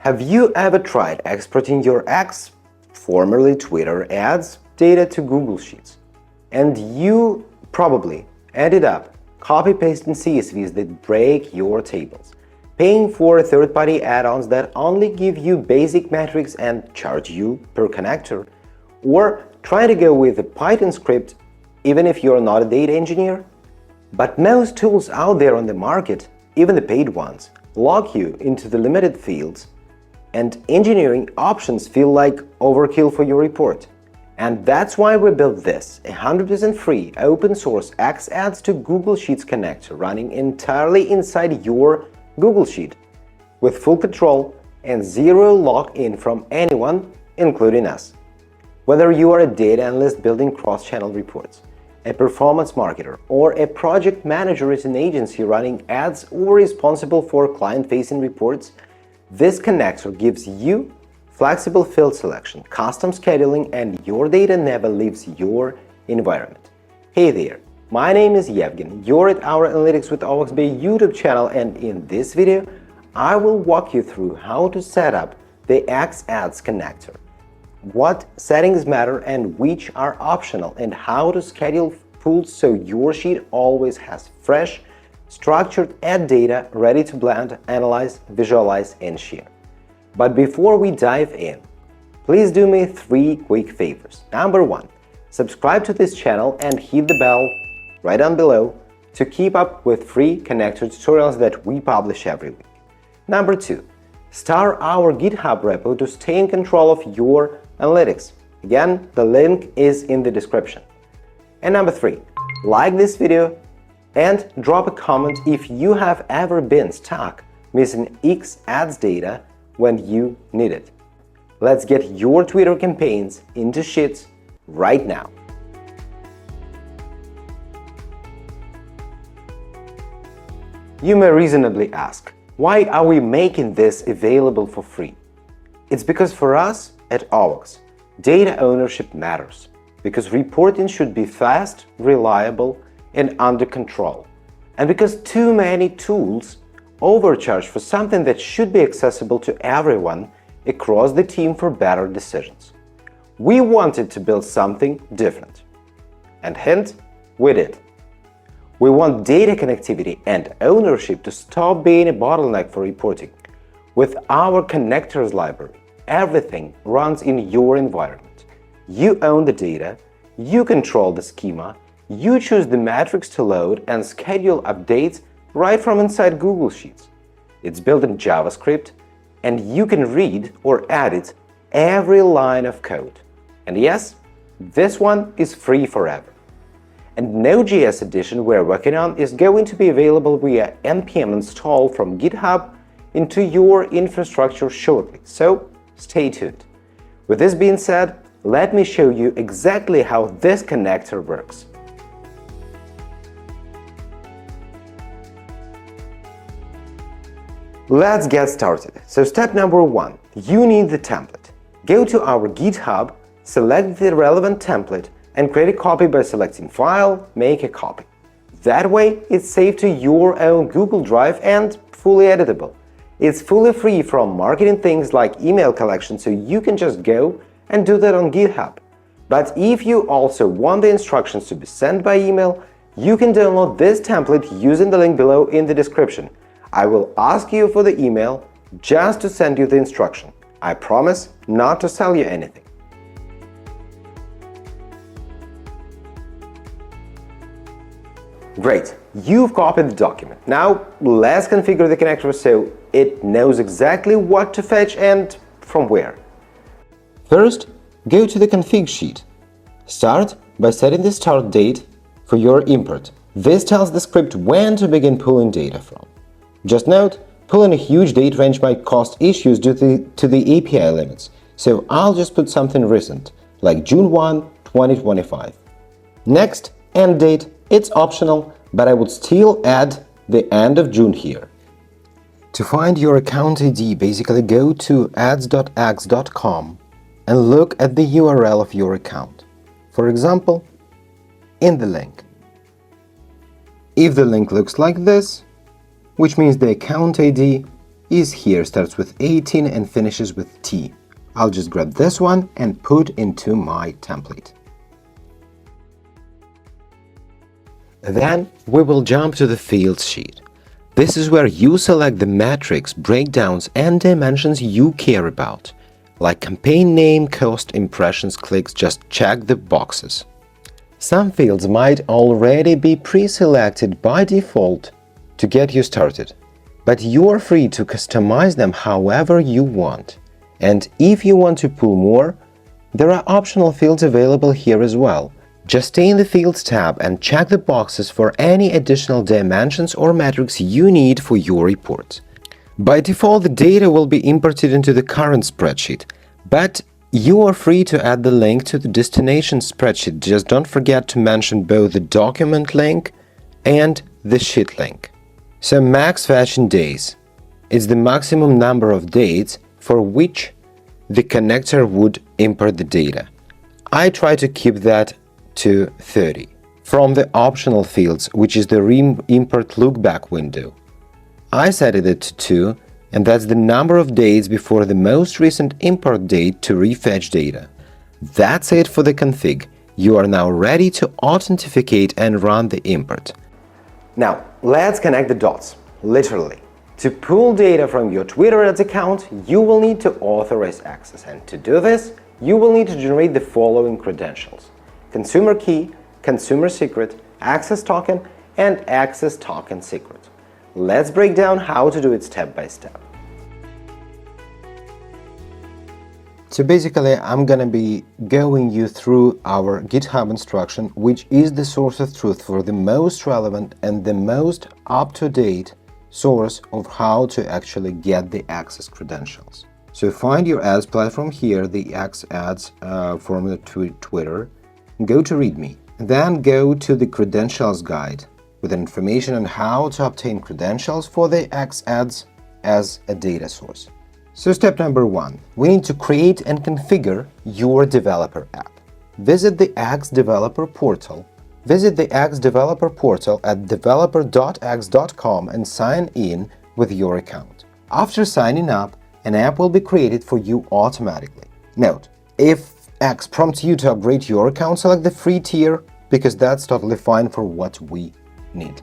Have you ever tried exporting your X, formerly Twitter, ads data to Google Sheets? And you probably ended up copy-pasting CSVs that break your tables, paying for third-party add-ons that only give you basic metrics and charge you per connector, or trying to go with a Python script even if you're not a data engineer. But most tools out there on the market, even the paid ones, lock you into the limited fields, and engineering options feel like overkill for your report. And that's why we built this 100% free open source XAds to Google Sheets connector running entirely inside your Google Sheet, with full control and zero lock-in from anyone, including us. Whether you are a data analyst building cross-channel reports, a performance marketer, or a project manager at an agency running ads or responsible for client-facing reports, this connector gives you flexible field selection, custom scheduling, and your data never leaves your environment. Hey there, my name is Yevgen. You're at our Analytics with OWOXBI YouTube channel, and in this video, I will walk you through how to set up the XAds connector, what settings matter and which are optional, and how to schedule pools so your sheet always has fresh, structured ad data ready to blend, analyze, visualize, and share. But before we dive in, please do me 3 quick favors. Number 1, subscribe to this channel and hit the bell right down below to keep up with free connector tutorials that we publish every week. Number 2, start our GitHub repo to stay in control of your analytics. Again, the link is in the description. And number 3, like this video and drop a comment if you have ever been stuck missing XAds data when you need it. Let's get your Twitter campaigns into Sheets right now. You may reasonably ask, why are we making this available for free? It's because for us at OWOX, data ownership matters, because reporting should be fast, reliable, and under control, and because too many tools overcharge for something that should be accessible to everyone across the team for better decisions. We wanted to build something different. And hint, we did. We want data connectivity and ownership to stop being a bottleneck for reporting. With our connectors library, everything runs in your environment. You own the data, you control the schema, you choose the metrics to load and schedule updates right from inside Google Sheets. It's built in JavaScript, and you can read or edit every line of code. And yes, this one is free forever. And Node.js edition we're working on is going to be available via npm install from GitHub into your infrastructure shortly, so stay tuned. With this being said, let me show you exactly how this connector works. Let's get started. So step number 1, you need the template. Go to our GitHub, select the relevant template, and create a copy by selecting File, Make a Copy. That way, it's saved to your own Google Drive and fully editable. It's fully free from marketing things like email collection, so you can just go and do that on GitHub. But if you also want the instructions to be sent by email, you can download this template using the link below in the description. I will ask you for the email just to send you the instruction. I promise not to sell you anything. Great, you've copied the document. Now let's configure the connector so it knows exactly what to fetch and from where. First, go to the config sheet. Start by setting the start date for your import. This tells the script when to begin pulling data from. Just note, pulling a huge date range might cause issues due to the API limits, so I'll just put something recent, like June 1, 2025. Next, end date. It's optional, but I would still add the end of June here. To find your account ID, basically go to ads.x.com and look at the URL of your account. For example, in the link. If the link looks like this, which means the account ID is here, starts with 18 and finishes with T. I'll just grab this one and put into my template. Then we will jump to the fields sheet. This is where you select the metrics, breakdowns, and dimensions you care about. Like campaign name, cost, impressions, clicks, just check the boxes. Some fields might already be pre-selected by default to get you started, but you are free to customize them however you want. And if you want to pull more, there are optional fields available here as well. Just stay in the Fields tab and check the boxes for any additional dimensions or metrics you need for your report. By default, the data will be imported into the current spreadsheet, but you are free to add the link to the destination spreadsheet. Just don't forget to mention both the document link and the sheet link. So max fetching days is the maximum number of dates for which the connector would import the data. I try to keep that to 30. From the optional fields, which is the import lookback window, I set it to 2, and that's the number of days before the most recent import date to refetch data. That's it for the config. You are now ready to authenticate and run the import. Now, let's connect the dots, literally. To pull data from your Twitter ads account, you will need to authorize access, and to do this, you will need to generate the following credentials: consumer key, consumer secret, access token, and access token secret. Let's break down how to do it step by step. So basically, I'm gonna be going you through our GitHub instruction, which is the source of truth for the most relevant and the most up-to-date source of how to actually get the access credentials. So find your ads platform here, the XAds formula to Twitter, go to README, then go to the credentials guide with information on how to obtain credentials for the XAds as a data source. So step number 1, we need to create and configure your developer app. Visit the X Developer Portal. Visit the X Developer Portal at developer.x.com and sign in with your account. After signing up, an app will be created for you automatically. Note, if X prompts you to upgrade your account, select the free tier because that's totally fine for what we need.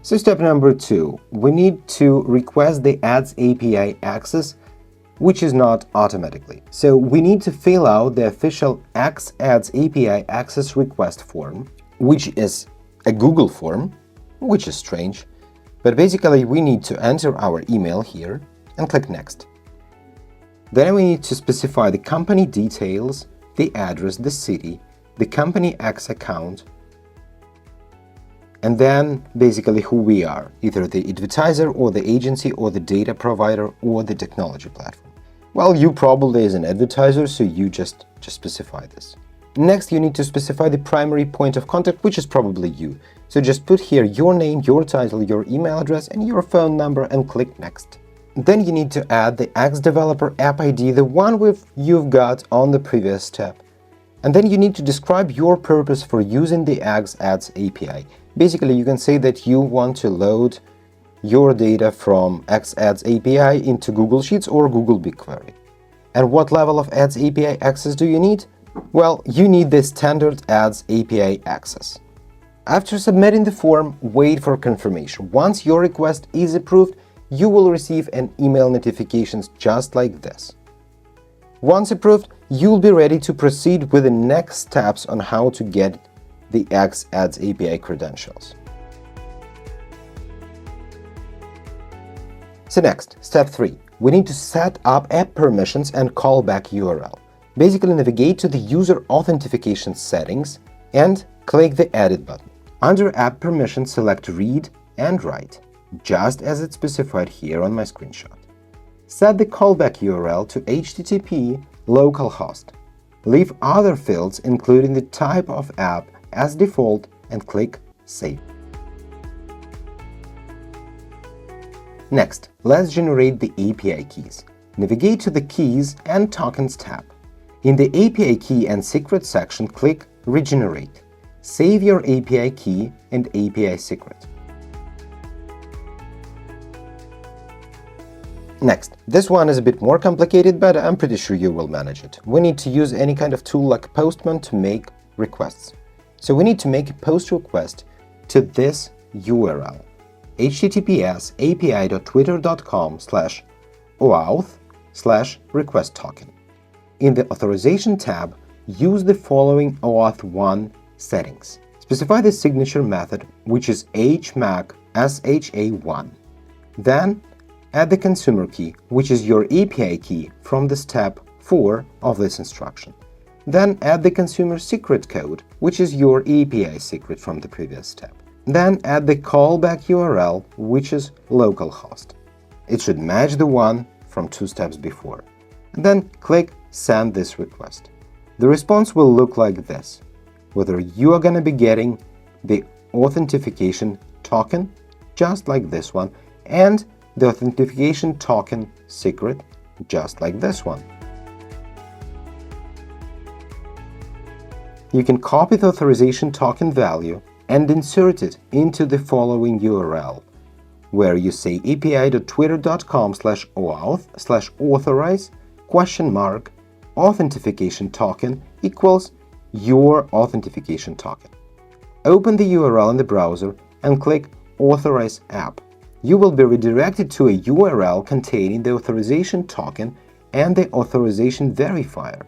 So step number 2, we need to request the Ads API access, which is not automatically. So we need to fill out the official XAds API access request form, which is a Google form, which is strange, but basically we need to enter our email here and click Next. Then we need to specify the company details, the address, the city, the company X account, and then basically who we are, either the advertiser or the agency or the data provider or the technology platform. Well, you probably is an advertiser, so you just specify this. Next, you need to specify the primary point of contact, which is probably you. So just put here your name, your title, your email address, and your phone number and click Next. Then you need to add the X Developer App ID, the one you've got on the previous step. And then you need to describe your purpose for using the XAds API. Basically, you can say that you want to load your data from XAds API into Google Sheets or Google BigQuery. And what level of Ads API access do you need? Well, you need the standard Ads API access. After submitting the form, wait for confirmation. Once your request is approved, you will receive an email notifications just like this. Once approved, you'll be ready to proceed with the next steps on how to get the XAds API credentials. So next, step 3, we need to set up app permissions and callback URL. Basically, navigate to the user authentication settings and click the Edit button. Under App Permissions, select Read and Write, just as it's specified here on my screenshot. Set the callback URL to HTTP localhost. Leave other fields, including the type of app, as default and click Save. Next, let's generate the API keys. Navigate to the Keys and Tokens tab. In the API Key and Secret section, click Regenerate. Save your API key and API secret. Next, this one is a bit more complicated, but I'm pretty sure you will manage it. We need to use any kind of tool like Postman to make requests. So we need to make a post request to this URL, https://api.twitter.com/OAuth/request token. In the Authorization tab, use the following OAuth1 settings. Specify the signature method, which is HMAC_SHA1. Then add the consumer key, which is your API key from the step 4 of this instruction. Then add the consumer secret code, which is your API secret from the previous step. Then add the callback URL, which is localhost. It should match the one from 2 steps before. And then click Send this request. The response will look like this, whether you are going to be getting the authentication token, just like this one, and the authentication token secret, just like this one. You can copy the authorization token value and insert it into the following URL, where you say api.twitter.com/OAuth/authorize ? Authentication token equals your authentication token. Open the URL in the browser and click Authorize App. You will be redirected to a URL containing the authorization token and the authorization verifier.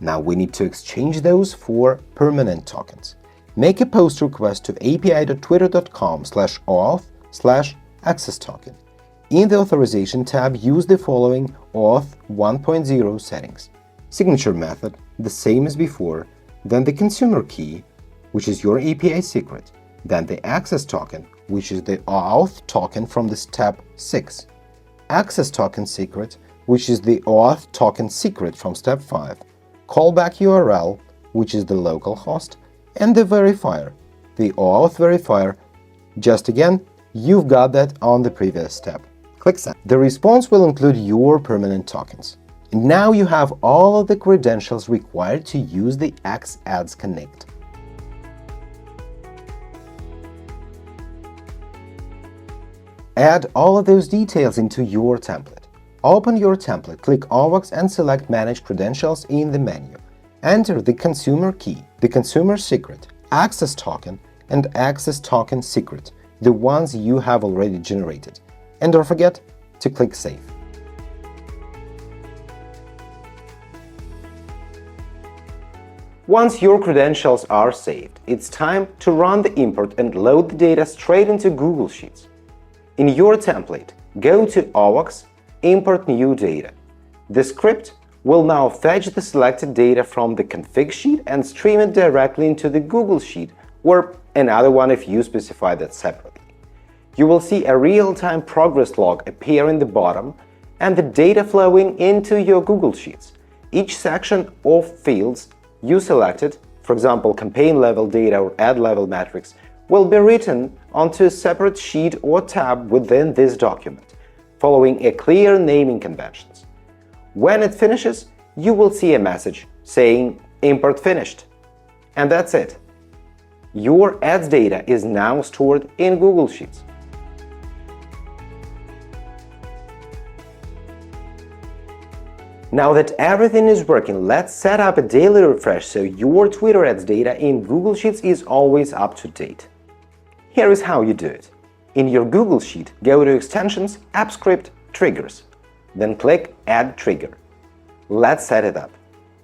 Now we need to exchange those for permanent tokens. Make a post request to api.twitter.com/OAuth/access token. In the Authorization tab, use the following OAuth 1.0 settings. Signature method, the same as before, then the consumer key, which is your API secret, then the access token, which is the OAuth token from the step 6, access token secret, which is the OAuth token secret from step 5, callback URL, which is the localhost, and the verifier, the OAuth verifier. Just again, you've got that on the previous step. Click Send. The response will include your permanent tokens. And now you have all of the credentials required to use the XAds Connect. Add all of those details into your template. Open your template, click OWOX and select Manage Credentials in the menu. Enter the consumer key, the consumer secret, access token, and access token secret, the ones you have already generated. And don't forget to click Save. Once your credentials are saved, it's time to run the import and load the data straight into Google Sheets. In your template, go to OWOX, Import New Data. The script will now fetch the selected data from the config sheet and stream it directly into the Google Sheet, or another one if you specify that separately. You will see a real-time progress log appear in the bottom and the data flowing into your Google Sheets. Each section of fields you selected, for example, campaign level data or ad level metrics, will be written onto a separate sheet or tab within this document, following a clear naming conventions. When it finishes, you will see a message saying Import finished. And that's it. Your ads data is now stored in Google Sheets. Now that everything is working, let's set up a daily refresh so your Twitter ads data in Google Sheets is always up to date. Here is how you do it. In your Google Sheet, go to Extensions, AppScript, Triggers. Then click Add Trigger. Let's set it up.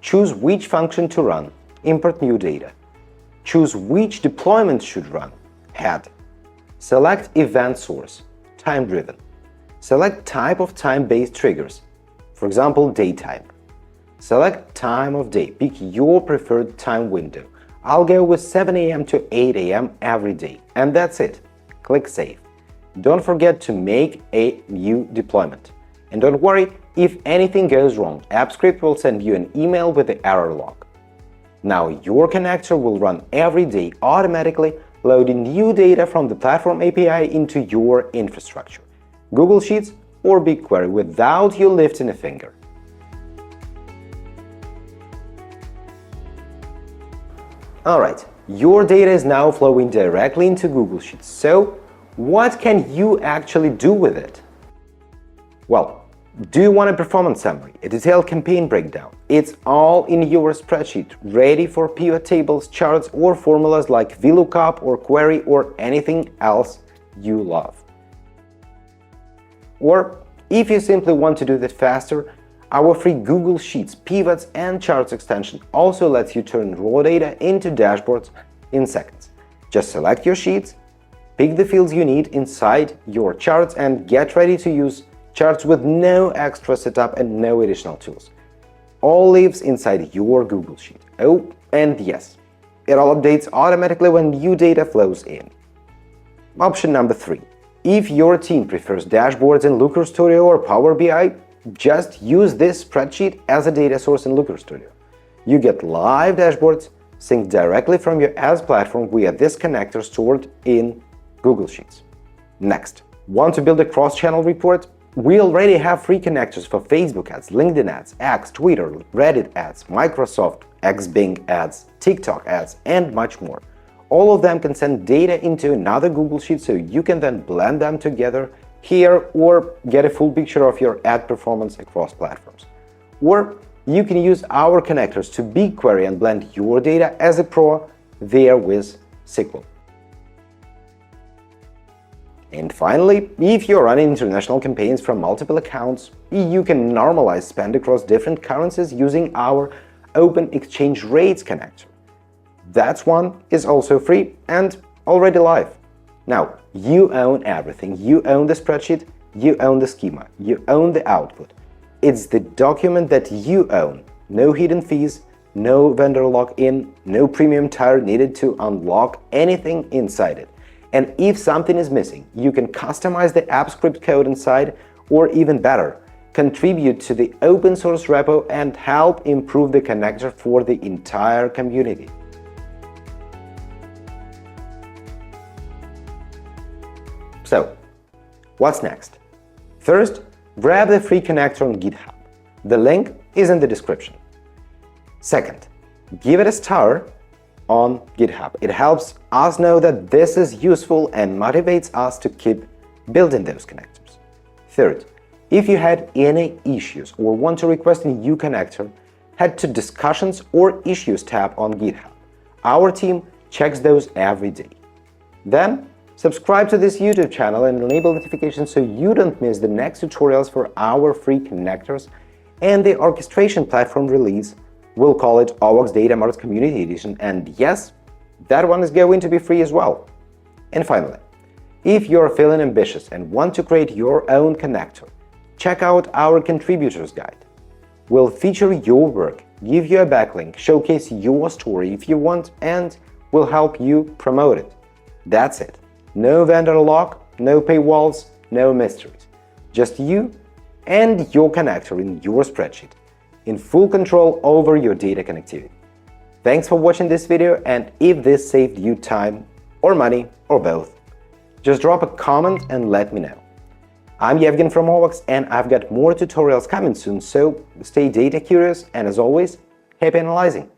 Choose which function to run, Import New Data. Choose which deployment should run, Head. Select Event Source, Time-driven. Select Type of Time-based triggers, for example, daytime. Select time of day, pick your preferred time window. I'll go with 7 a.m. to 8 a.m. every day. And that's it. Click Save. Don't forget to make a new deployment. And don't worry, if anything goes wrong, AppScript will send you an email with the error log. Now your connector will run every day automatically, loading new data from the Platform API into your infrastructure, Google Sheets or BigQuery, without you lifting a finger. Alright, your data is now flowing directly into Google Sheets. So, what can you actually do with it? Well, do you want a performance summary, a detailed campaign breakdown? It's all in your spreadsheet, ready for pivot tables, charts, or formulas like VLOOKUP or query or anything else you love. Or if you simply want to do that faster, our free Google Sheets, pivots, and charts extension also lets you turn raw data into dashboards in seconds. Just select your sheets, pick the fields you need inside your charts, and get ready to use charts with no extra setup and no additional tools. All lives inside your Google Sheet. Oh, and yes, it all updates automatically when new data flows in. Option number 3. If your team prefers dashboards in Looker Studio or Power BI, just use this spreadsheet as a data source in Looker Studio. You get live dashboards synced directly from your ads platform via this connector stored in Google Sheets. Next, want to build a cross-channel report? We already have free connectors for Facebook ads, LinkedIn ads, X, Twitter, Reddit ads, Microsoft, Bing ads, TikTok ads, and much more. All of them can send data into another Google Sheet so you can then blend them together here or get a full picture of your ad performance across platforms. Or you can use our connectors to BigQuery and blend your data as a pro there with SQL. And finally, if you're running international campaigns from multiple accounts, you can normalize spend across different currencies using our Open Exchange Rates connector. That one is also free and already live. Now, you own everything. You own the spreadsheet, you own the schema, you own the output. It's the document that you own. No hidden fees, no vendor lock-in, no premium tier needed to unlock anything inside it. And if something is missing, you can customize the app script code inside, or even better, contribute to the open source repo and help improve the connector for the entire community. So, what's next? First, grab the free connector on GitHub. The link is in the description. Second, give it a star on GitHub. It helps us know that this is useful and motivates us to keep building those connectors. Third, if you had any issues or want to request a new connector, head to Discussions or Issues tab on GitHub. Our team checks those every day. Then, subscribe to this YouTube channel and enable notifications so you don't miss the next tutorials for our free connectors and the orchestration platform release. We'll call it OWOXDatamarts Community Edition, and yes, that one is going to be free as well. And finally, if you're feeling ambitious and want to create your own connector, check out our Contributors Guide. We'll feature your work, give you a backlink, showcase your story if you want, and we'll help you promote it. That's it. No vendor lock, no paywalls, no mysteries. Just you and your connector in your spreadsheet, in full control over your data connectivity. Thanks for watching this video, and if this saved you time or money or both, just drop a comment and let me know. I'm Yevgen from OWOX, and I've got more tutorials coming soon, so stay data curious, and as always, happy analyzing!